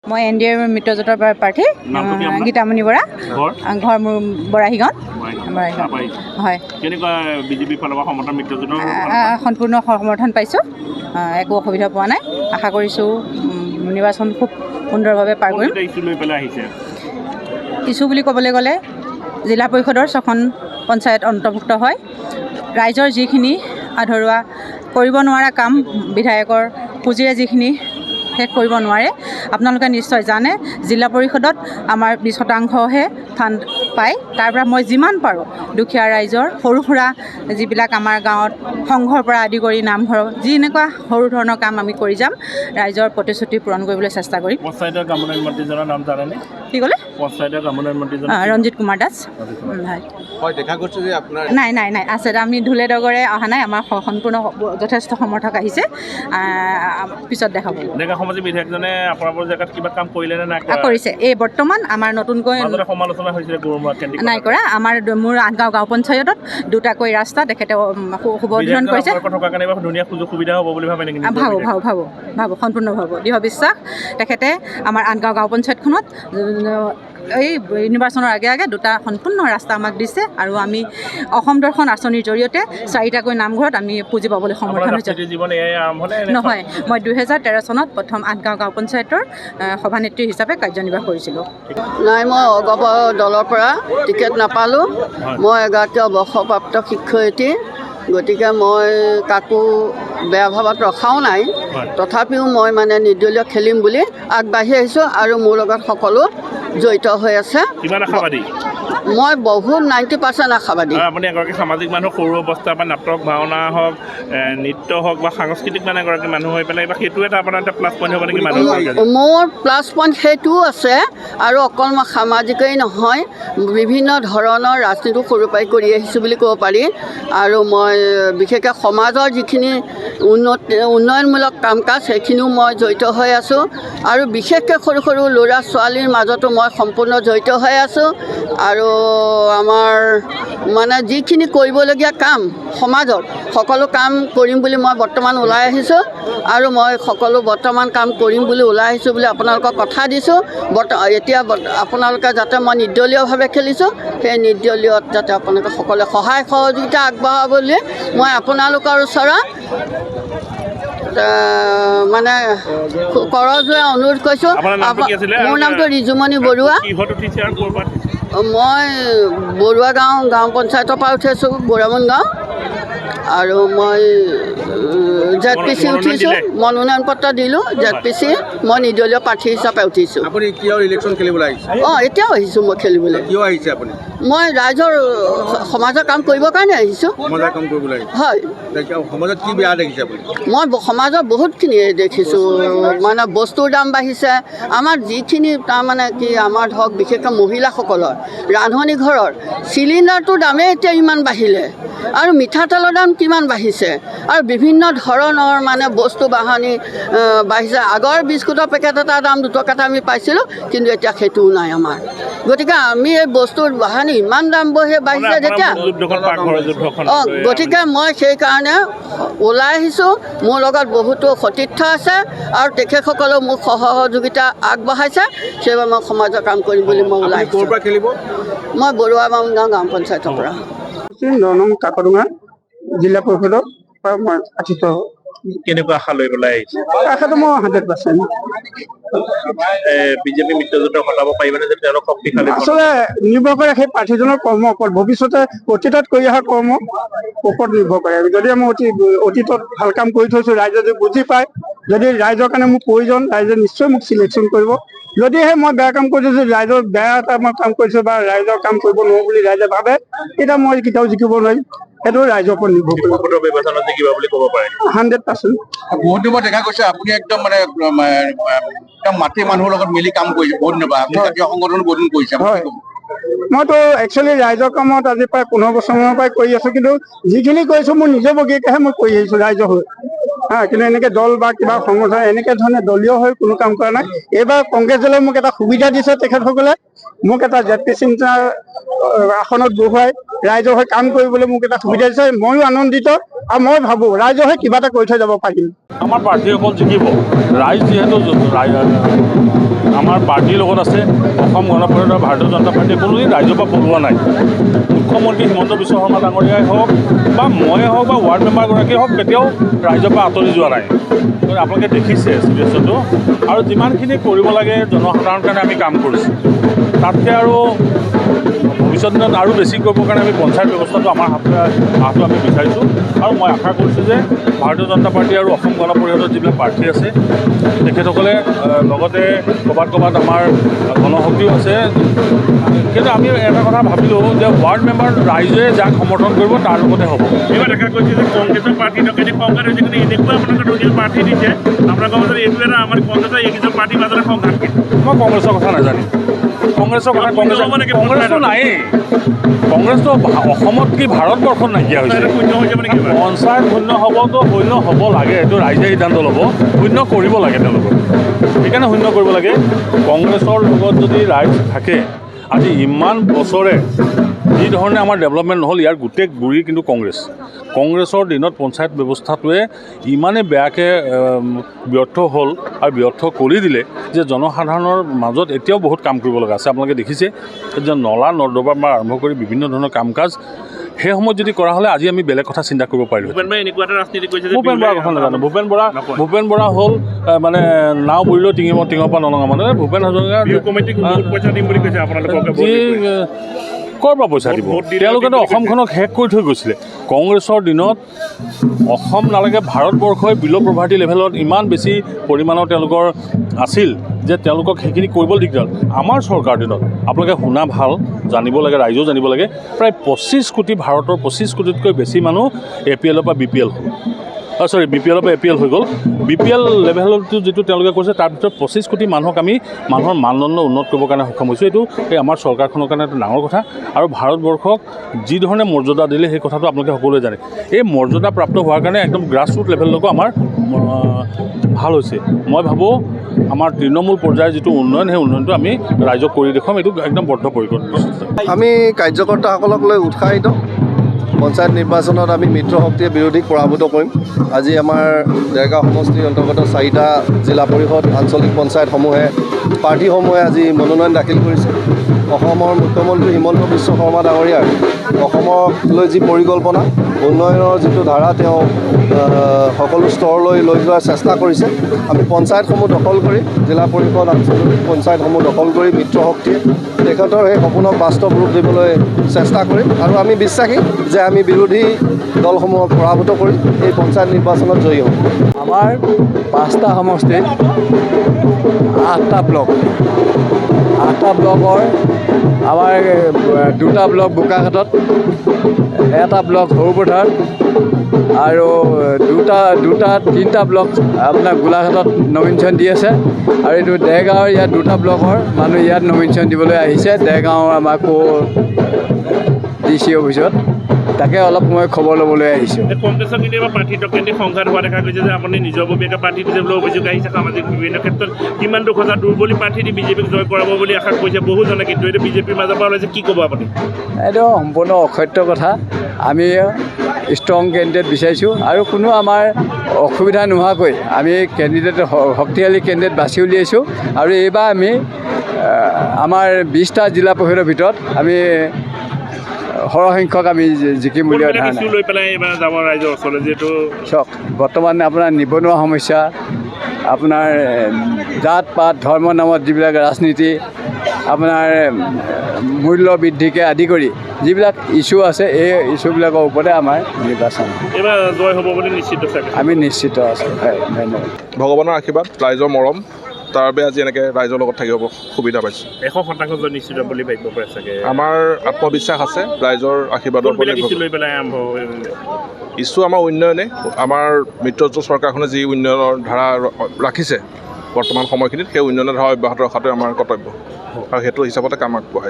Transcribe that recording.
মই NDA মিত্ৰজোঁটৰ প্ৰাৰ্থী গীতামণি বৰা, ঘৰ মোৰ বৰাহীগাঁও। হয়, সম্পূৰ্ণ সমৰ্থন পাইছোঁ, একো অসুবিধা পোৱা নাই। আশা কৰিছোঁ নিৰ্বাচন খুব সুন্দৰভাৱে পাৰ কৰিম। ইছ্যু বুলি ক'বলৈ গ'লে জিলা পৰিষদৰ 6খন পঞ্চায়ত অন্তৰ্ভুক্ত হয়। ৰাইজৰ যিখিনি আধৰুৱা কৰিব নোৱাৰা কাম বিধায়কৰ পুঁজিৰে যিখিনি শেষ কৰিব নোৱাৰে, আপোনালোকে নিশ্চয় জানে জিলা পৰিষদত আমাৰ 20% ফাণ্ড পায়। তাৰ পৰা মই যিমান পাৰোঁ দুখীয়া ৰাইজৰ সৰু সুৰা যিবিলাক আমাৰ গাঁৱত সংঘৰ পৰা আদি কৰি নামঘৰ যি এনেকুৱা সৰু ধৰণৰ কাম আমি কৰি যাম, ৰাইজৰ প্ৰতিশ্ৰুতি পূৰণ কৰিবলৈ চেষ্টা কৰিম। কি ক'লে? ৰঞ্জিত কুমাৰ দাস। নাই নাই নাই আছে, আমি ঢোলে ডগৰে অহা নাই, আমাৰ সম্পূৰ্ণ যথেষ্ট সমৰ্থক আহিছে। পিছত দেখা পাব। কৰিছে এই বৰ্তমান আমাৰ নতুনকৈ নাই কৰা। মোৰ 8গাঁও গাঁও পঞ্চায়তত 2টাকৈ ৰাস্তা তেখেতে শুভ উদ্বোধন কৰিছে। ভাবোঁ সম্পূৰ্ণ ভাবোঁ, দৃঢ় বিশ্বাস। তেখেতে আমাৰ 8গাঁও গাঁও পঞ্চায়তখনত এই নিৰ্বাচনৰ আগে আগে 2টা সম্পূৰ্ণ ৰাস্তা আমাক দিছে, আৰু আমি অসম দৰ্শন আঁচনিৰ জৰিয়তে 4টাকৈ নামঘৰত আমি পুঁজি পাবলৈ সমৰ্থন হৈছোঁ। নহয়, মই 2013 চনত প্ৰথম 8গাঁও গাঁও পঞ্চায়তৰ সভানেত্ৰী হিচাপে কাৰ্যনিৰ্বাহ কৰিছিলোঁ। নাই, মই অগপ দলৰ পৰা টিকেট নাপালোঁ। মই এগৰাকী অৱসৰপ্ৰাপ্ত শিক্ষয়িত্ৰী, গতিকে মই কাকো বেয়া ভাৱত ৰখাও নাই। তথাপিও মই নিৰ্দলীয় খেলিম বুলি আগবাঢ়ি আহিছোঁ, আৰু মোৰ লগত সকলো জড়িত হৈ আছে। মই বহুত 90% আশাবাদী। আপুনি এগৰাকী সামাজিক মানুহ, সৰু অৱস্থাৰ পৰা নাটক ভাওনা হওক, নৃত্য হওক বা সাংস্কৃতিক এগৰাকী মানুহ হৈ পেলাই, সেইটো এটা আপোনাৰ এটা প্লাছ পইণ্ট হ'ব নেকি? মোৰ প্লাছ পইণ্ট সেইটোও আছে, আৰু অকল মই সামাজিকেই নহয়, বিভিন্ন ধৰণৰ ৰাজনীতিও সৰু পৰাই কৰি আহিছোঁ বুলি ক'ব পাৰি। আৰু মই বিশেষকৈ সমাজৰ যিখিনি উন্নয়নমূলক কাম কাজ সেইখিনিও মই জড়িত হৈ আছোঁ, আৰু বিশেষকৈ সৰু সৰু ল'ৰা ছোৱালীৰ মাজতো মই সম্পূৰ্ণ জড়িত হৈ আছোঁ। আৰু আমাৰ যিখিনি কৰিবলগীয়া কাম সমাজত, সকলো কাম কৰিম বুলি মই বৰ্তমান ওলাই আহিছোঁ, আৰু মই সকলো বৰ্তমান কাম কৰিম বুলি ওলাই আহিছোঁ বুলি আপোনালোকক কথা দিছোঁ। এতিয়া আপোনালোকে যাতে মই নিৰ্দলীয়ভাৱে খেলিছোঁ, সেই নিৰ্দলীয়ত যাতে আপোনালোকে সকলোৱে সহায় সহযোগিতা আগবঢ়াবলৈ মই আপোনালোকৰ ওচৰত কৰজোৰে অনুৰোধ কৰিছোঁ। মোৰ নামটো ৰিজুমণি বৰুৱা। মই বৰুৱা গাঁও পঞ্চায়তৰ পৰা উঠিছোঁ, বৰুৱামুন গাঁও। আৰু মই ZPC উঠিছোঁ, মনোনয়ন পত্ৰ দিলোঁ ZPC। মই নিৰ্দলীয় প্ৰাৰ্থী হিচাপে উঠিছোঁ। আপুনি কিয় ইলেকশ্যন খেলিবলৈ আহিছে? এতিয়াও আহিছোঁ মই খেলিবলৈ। কিয় আহিছে আপুনি? মই ৰাইজৰ সমাজৰ কাম কৰিবৰ কাৰণে আহিছোঁ। সমাজৰ কাম কৰিবলৈ? হয়। সমাজত কি বেয়া দেখিছে আপুনি? মই সমাজৰ বহুতখিনি দেখিছোঁ, বস্তুৰ দাম বাঢ়িছে। আমাৰ যিখিনি আমাৰ ধৰক বিশেষকৈ মহিলাসকলৰ ৰান্ধনি ঘৰৰ চিলিণ্ডাৰটোৰ দামেই এতিয়া ইমান বাঢ়িলে, আৰু মিঠাতেলৰ দাম কিমান বাঢ়িছে, আৰু বিভিন্ন ধৰণৰ বস্তু বাহানি বাঢ়িছে। আগৰ বিস্কুটৰ পেকেট এটাৰ দাম 2 টকাত আমি পাইছিলোঁ, কিন্তু এতিয়া সেইটোও নাই আমাৰ। গতিকে আমি এই বস্তুৰ বাহানি ইমান দাম বাঢ়িছে যেতিয়া, গতিকে মই সেইকাৰণে ওলাই আহিছোঁ। মোৰ লগত বহুতো সতীৰ্থ আছে, আৰু তেখেতসকলেও মোক সহযোগিতা আগবঢ়াইছে। সেইবাবে মই সমাজৰ কাম কৰিম বুলি মই ওলাই আহিছোঁ। মই বৰুৱামুন গাঁও পঞ্চায়তৰ পৰা। 9 নং কাকডোঙা জিলা পৰিষদৰ পৰা মই আঠিত। কেনেকুৱা আশা লৈ পেলাই আহিছে? আশাটো মই 100%। বিজেপি মিত্ৰজোঁটক হটাব পাৰিবনে যে তেওঁলোক শক্তিশালী? আচলতে নিৰ্ভৰ কৰে সেই প্ৰাৰ্থীজনৰ কৰ্মৰ ওপৰত, ভৱিষ্যতে অতীতত কৰি অহা কৰ্মৰ ওপৰত নিৰ্ভৰ কৰে। যদি মই অতীতত ভাল কাম কৰি থৈছোঁ, ৰাইজে যদি বুজি পায়, যদি ৰাইজৰ কাৰণে মোৰ প্ৰয়োজন, ৰাইজে নিশ্চয় মোক চিলেকশ্যন কৰিব। যদিহে মই বেয়া কাম কৰিছোঁ, ৰাইজৰ বেয়া এটা মই কাম কৰিছোঁ বা ৰাইজৰ কাম কৰিব নোৱাৰোঁ বুলি ৰাইজে ভাবে, তেতিয়া মই কেতিয়াও জিকিব নোৱাৰিম। সেইটো ৰাইজৰ ওপৰত নিৰ্ভৰ কৰিব। 100%। বহুত দিনত দেখা গৈছে আপুনি একদম মাটি মানুহৰ লগত মিলি কাম কৰিছে বহুত দিনৰ পৰা, জাতীয় সংগঠন গঠন কৰিছে। মইতো একচুৱেলি ৰাইজৰ কামত আজি প্ৰায় 15 বছৰমানৰ পৰাই কৰি আছোঁ, কিন্তু যিখিনি কৰিছোঁ মোৰ নিজৰ বগীয়াকেহে মই কৰি আহিছোঁ ৰাইজৰ হৈ। কিন্তু এনেকৈ দল বা কিবা সংগঠন এনেকৈ ধৰণে দলীয় হৈ কোনো কাম কৰা নাই। এইবাৰ কংগ্ৰেছ দলে মোক এটা সুবিধা দিছে, তেখেতসকলে মোক এটা ZPC আসনত বহুৱাই ৰাইজৰ হৈ কাম কৰিবলৈ মোক এটা সুবিধা দিছে। ময়ো আনন্দিত, আৰু মই ভাবোঁ ৰাইজৰ হৈ কিবা এটা কৰি থৈ যাব পাৰিম। আমাৰ প্ৰাৰ্থীসকল জিকিব। ৰাইজ যিহেতু আমাৰ আমাৰ পাৰ্টীৰ লগত আছে। অসম গণ পৰিষদৰ ভাৰতীয় জনতা পাৰ্টীয়ে কোনোদিন ৰাইজৰ পৰা পলোৱা নাই। মুখ্যমন্ত্ৰী হিমন্ত বিশ্ব শৰ্মা ডাঙৰীয়াই হওক বা ময়ে হওক বা ৱাৰ্ড মেম্বাৰগৰাকীয়ে হওক কেতিয়াও ৰাইজৰ পৰা আঁতৰি যোৱা নাই। আপোনালোকে দেখিছে চিটুৱেশ্যনটো। আৰু যিমানখিনি কৰিব লাগে জনসাধাৰণৰ কাৰণে আমি কাম কৰিছোঁ। তাতকৈ আৰু ভৱিষ্যত দিনত আৰু বেছি কৰিবৰ কাৰণে আমি পঞ্চায়ত ব্যৱস্থাটো আমাৰ হাতত আমি বিচাৰিছোঁ। আৰু মই আশা কৰিছোঁ যে ভাৰতীয় জনতা পাৰ্টী আৰু অসম গণ পৰিষদৰ যিবিলাক প্ৰাৰ্থী আছে তেখেতসকলে লগতে ক'ৰবাত আমাৰ গণশক্তিও আছে। কিন্তু আমি এটা কথা ভাবিলোঁ যে ৱাৰ্ড মেম্বাৰ ৰাইজে যাক সমৰ্থন কৰিব তাৰ লগতে হ'ব। এইবাৰ দেখা গৈছে যে কংগ্ৰেছৰ প্ৰাৰ্থী নকেদি সংঘাত হৈছে, কিন্তু এনেকুৱা আপোনালোকে দলীয় প্ৰাৰ্থী দিছে আপোনালোকৰ মাজত এইটো এটা আমাৰ কংগ্ৰেছৰ এইকেইজন প্ৰাৰ্থীৰ মাজতে সংঘাত কিন্তু। মই কংগ্ৰেছৰ কথা নাজানিম। কংগ্ৰেছৰ কথা কংগ্ৰেছটো নায়েই। কংগ্ৰেছটো অসমত কি ভাৰতবৰ্ষত নাইকিয়া হৈছে। পঞ্চায়ত শূন্য হ'বতো শূন্য হ'ব লাগে, এইটো ৰাইজে সিদ্ধান্ত ল'ব। শূন্য কৰিব লাগে তেওঁলোকক, সেইকাৰণে শূন্য কৰিব লাগে। কংগ্ৰেছৰ লগত যদি ৰাইজ থাকে, আজি ইমান বছৰে যি ধৰণে আমাৰ ডেভেলপমেণ্ট নহ'ল ইয়াৰ গোটেই গুৰি কিন্তু কংগ্ৰেছৰ দিনত পঞ্চায়ত ব্যৱস্থাটোৱে ইমানেই বেয়াকৈ ব্যৰ্থ হ'ল আৰু ব্যৰ্থ কৰি দিলে যে জনসাধাৰণৰ মাজত এতিয়াও বহুত কাম কৰিব লগা আছে। আপোনালোকে দেখিছে যে নলা নৰ্দমাৰ পৰা আৰম্ভ কৰি বিভিন্ন ধৰণৰ কাম কাজ সেই সময়ত যদি কৰা হ'লে আজি আমি বেলেগ কথা চিন্তা কৰিব পাৰিলোঁ। ভূপেন বৰাই এনেকুৱা এটা ৰাজনীতি কৰিছে। ভূপেন বৰাৰ কথা নাজানো। ভূপেন বৰা হ'ল মানে নাও বুৰিলেও টিঙৰ পৰা নলঙা মানে। ভূপেন হাজৰিকা পইচা দিম বুলি কৈছে আপোনালোকক। ক'ৰ পৰা পইচা দিব? তেওঁলোকেতো অসমখনক শেষ কৰি থৈ গৈছিলে। কংগ্ৰেছৰ দিনত অসম নালাগে ভাৰতবৰ্ষই বিল' পভাৰ্টি লেভেলত ইমান বেছি পৰিমাণৰ তেওঁলোকৰ আছিল যে তেওঁলোকক সেইখিনি কৰিবলৈ দিগদাৰ। আমাৰ চৰকাৰ দিনত আপোনালোকে শুনা ভাল, জানিব লাগে, ৰাইজেও জানিব লাগে, প্ৰায় 25 কোটি ভাৰতৰ 25 কোটিতকৈ বেছি মানুহ APLৰ পৰা BPL হ'ল। BPLৰ পৰা APL হৈ গ'ল। BPL লেভেলটো যিটো তেওঁলোকে কৈছে তাৰ ভিতৰত 25 কোটি মানুহক আমি মানুহৰ মানদণ্ড উন্নত কৰিবৰ কাৰণে সক্ষম হৈছোঁ। এইটো এই আমাৰ চৰকাৰখনৰ কাৰণে এটা ডাঙৰ কথা। আৰু ভাৰতবৰ্ষক যি ধৰণে মৰ্যাদা দিলে সেই কথাটো আপোনালোকে সকলোৱে জানে। এই মৰ্যাদা প্ৰাপ্ত হোৱাৰ কাৰণে একদম গ্ৰাছৰুট লেভেললৈকো আমাৰ ভাল হৈছে। মই ভাবোঁ আমাৰ তৃণমূল পৰ্যায়ৰ যিটো উন্নয়ন সেই উন্নয়নটো আমি ৰাইজক কৰি দেখুৱাম। এইটো একদম বদ্ধপৰিকৰ। আমি কাৰ্যকৰ্তাসকলক লৈ উৎসাহিত। পঞ্চায়ত নিৰ্বাচনত আমি মিত্ৰ শক্তিয়ে বিৰোধীক পৰাভূত কৰিম। আজি আমাৰ দেৰগাঁও সমষ্টিৰ অন্তৰ্গত 4টা জিলা পৰিষদ আঞ্চলিক পঞ্চায়তসমূহে প্ৰাৰ্থীসমূহে আজি মনোনয়ন দাখিল কৰিছে। অসমৰ মুখ্যমন্ত্ৰী হিমন্ত বিশ্ব শৰ্মা ডাঙৰীয়াৰ অসমক লৈ যি পৰিকল্পনা, উন্নয়নৰ যিটো ধাৰা তেওঁ সকলো স্তৰলৈ লৈ যোৱাৰ চেষ্টা কৰিছে। আমি পঞ্চায়তসমূহ দখল কৰি, জিলা পৰিষদ আঞ্চলিক পঞ্চায়তসমূহ দখল কৰি মিত্ৰ শক্তিয়ে তেখেতৰ সেই সপোনক বাস্তৱ ৰূপ দিবলৈ চেষ্টা কৰিম। আৰু আমি বিশ্বাসী যে আমি বিৰোধী দলসমূহক পৰাভূত কৰি এই পঞ্চায়ত নিৰ্বাচনত জয়ী হ'ম। আমাৰ 5টা সমষ্টিত 8টা ব্লক। 8টা ব্লকৰ আমাৰ 2টা ব্লক বোকাখাটত, 1টা ব্লক সৰুপথাৰ আৰু 3টা ব্লক আপোনাৰ গোলাঘাটত নমিনেশ্যন দি আছে। আৰু এইটো দেৰগাঁৱৰ ইয়াত 2টা ব্লকৰ মানুহ ইয়াত নমিনেশ্যন দিবলৈ আহিছে। দেৰগাঁৱৰ আমাৰ DC অফিচত তাকে অলপ মই খবৰ ল'বলৈ আহিছোঁ। কংগ্ৰেছৰ কেতিয়াবা প্ৰাৰ্থী কেন্দ্ৰিক সংঘাত হোৱা দেখা গৈছে যে আপুনি নিজৰ ববীয়াকে প্ৰাৰ্থী দিছে বুলি অভিযোগ আহিছে। সামাজিক বিভিন্ন ক্ষেত্ৰত কিমান দুখ সঁচা দুৰ্বলী প্ৰাৰ্থী দি বিজেপিক জয় কৰাব বুলি আশা কৰিছে বহুজনে, কিন্তু এইটো বিজেপিৰ মাজৰ পৰা ওলাইছে। কি ক'ব আপুনি? এইটো সম্পূৰ্ণ অসত্য কথা। আমি ষ্ট্ৰং কেণ্ডিডেট বিচাৰিছোঁ আৰু কোনো আমাৰ অসুবিধা নোহোৱাকৈ আমি কেণ্ডিডেট শক্তিশালী কেণ্ডিডেট বাছি উলিয়াইছোঁ। আৰু এইবাৰ আমি আমাৰ 20টা জিলা পৰিষদৰ ভিতৰত আমি সৰহসংখ্যক আমি জিকিম বুলি ধাৰণা। চাওক, বৰ্তমান আপোনাৰ নিবনুৱা সমস্যা, আপোনাৰ জাত পাত ধৰ্ম নামত যিবিলাক ৰাজনীতি, আপোনাৰ মূল্য বৃদ্ধিকে আদি কৰি যিবিলাক ইছ্যু আছে এই ইছ্যুবিলাকৰ ওপৰতে আমাৰ নিৰ্বাচন। আমি নিশ্চিত আছোঁ। হয়, ধন্যবাদ। ভগৱানৰ আশীৰ্বাদ, ৰাইজৰ মৰম, তাৰ বাবে আজি এনেকৈ ৰাইজৰ লগত থাকিব সুবিধা পাইছোঁ। 100% নিশ্চিত বুলি ভাবিব পাৰে চাগে। আমাৰ আত্মবিশ্বাস আছে ৰাইজৰ আশীৰ্বাদৰ ওপৰত। ইছ্যু আমাৰ উন্নয়নে, আমাৰ মিত্ৰজোঁট চৰকাৰখনে যি উন্নয়নৰ ধাৰা ৰাখিছে বৰ্তমান সময়খিনিত, সেই উন্নয়নৰ ধাৰা অব্যাহত ৰখাটোৱে আমাৰ কৰ্তব্য আৰু সেইটো হিচাপতে কাম আগবঢ়াই যাম।